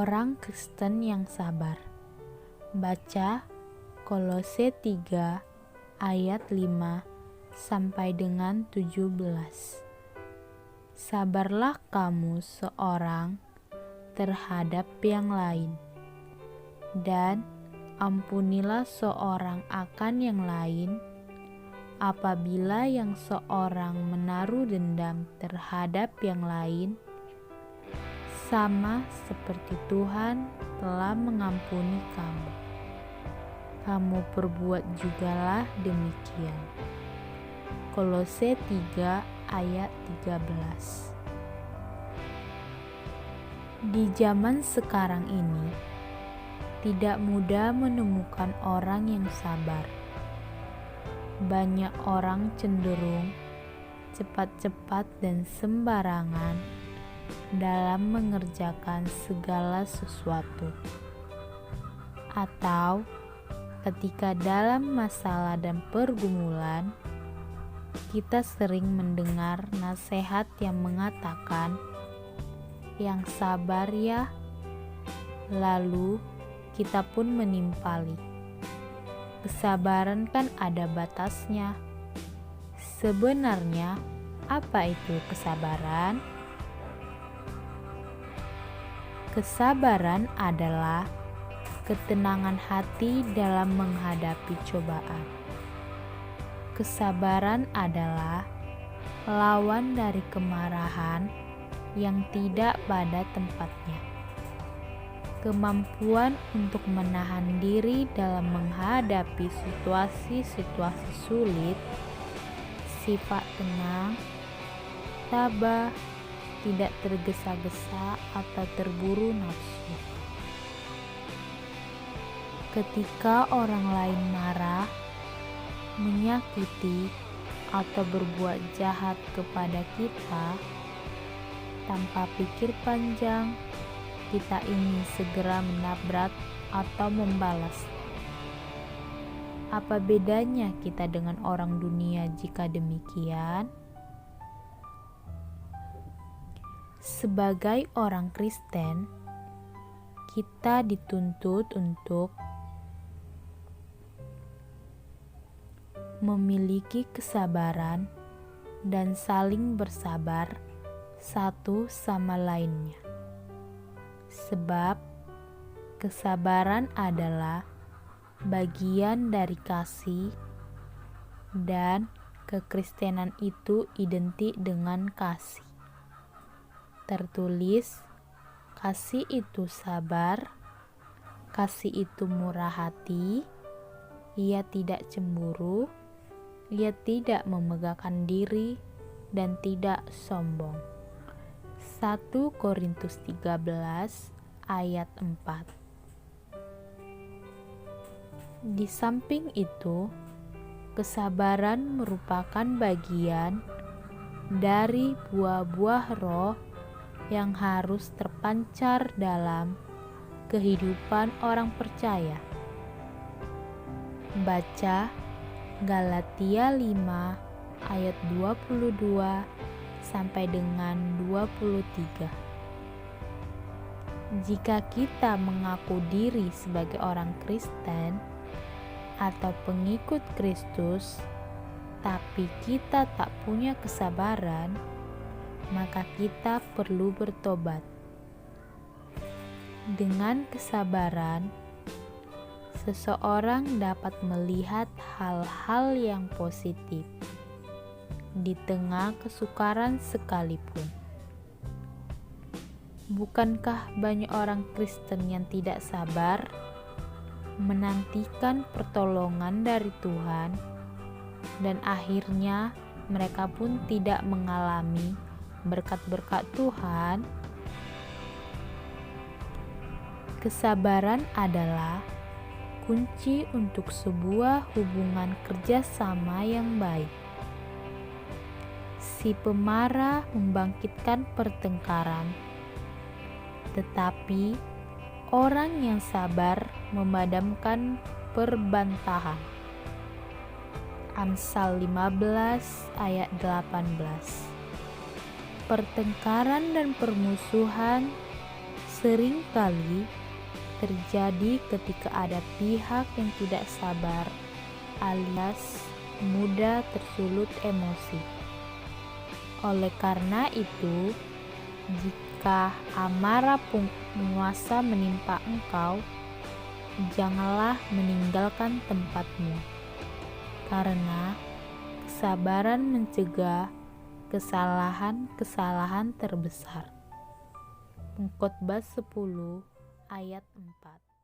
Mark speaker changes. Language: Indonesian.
Speaker 1: seorang Kristen yang sabar. Baca Kolose 3 ayat 5 sampai dengan 17. Sabarlah kamu seorang terhadap yang lain, dan ampunilah seorang akan yang lain apabila yang seorang menaruh dendam terhadap yang lain, sama seperti Tuhan telah mengampuni kamu. Kamu perbuat jugalah demikian. Kolose 3 ayat 13. Di zaman sekarang ini, tidak mudah menemukan orang yang sabar. Banyak orang cenderung cepat-cepat dan sembarangan dalam mengerjakan segala sesuatu, atau ketika dalam masalah dan pergumulan, kita sering mendengar nasihat yang mengatakan, "Yang sabar ya," lalu kita pun menimpali. Kesabaran kan ada batasnya. Sebenarnya, apa itu kesabaran? Kesabaran adalah ketenangan hati dalam menghadapi cobaan. Kesabaran adalah lawan dari kemarahan yang tidak pada tempatnya. Kemampuan untuk menahan diri dalam menghadapi situasi-situasi sulit, sifat tenang, tabah, tidak tergesa-gesa atau terburu nafsu. Ketika orang lain marah, menyakiti, atau berbuat jahat kepada kita, tanpa pikir panjang, kita ingin segera menabrak atau membalas. Apa bedanya kita dengan orang dunia jika demikian? Sebagai orang Kristen, kita dituntut untuk memiliki kesabaran dan saling bersabar satu sama lainnya. Sebab kesabaran adalah bagian dari kasih, dan kekristenan itu identik dengan kasih. Tertulis, kasih itu sabar, kasih itu murah hati, ia tidak cemburu, ia tidak memegahkan diri, dan tidak sombong. 1 Korintus 13 ayat 4. Di samping itu, kesabaran merupakan bagian dari buah-buah roh yang harus terpancar dalam kehidupan orang percaya. Baca Galatia 5 ayat 22 sampai dengan 23. Jika kita mengaku diri sebagai orang Kristen atau pengikut Kristus, tapi kita tak punya kesabaran, maka kita perlu bertobat. Dengan kesabaran, seseorang dapat melihat hal-hal yang positif di tengah kesukaran sekalipun. Bukankah banyak orang Kristen yang tidak sabar menantikan pertolongan dari Tuhan, dan akhirnya mereka pun tidak mengalami berkat-berkat Tuhan? Kesabaran adalah kunci untuk sebuah hubungan kerjasama yang baik. Si pemarah membangkitkan pertengkaran, tetapi orang yang sabar memadamkan perbantahan. Amsal 15 ayat 18. Pertengkaran dan permusuhan seringkali terjadi ketika ada pihak yang tidak sabar alias mudah tersulut emosi. Oleh karena itu, jika amarah penguasa menimpa engkau, janganlah meninggalkan tempatmu, karena kesabaran mencegah kesalahan-kesalahan terbesar. Pengkhotbah 10 ayat 4.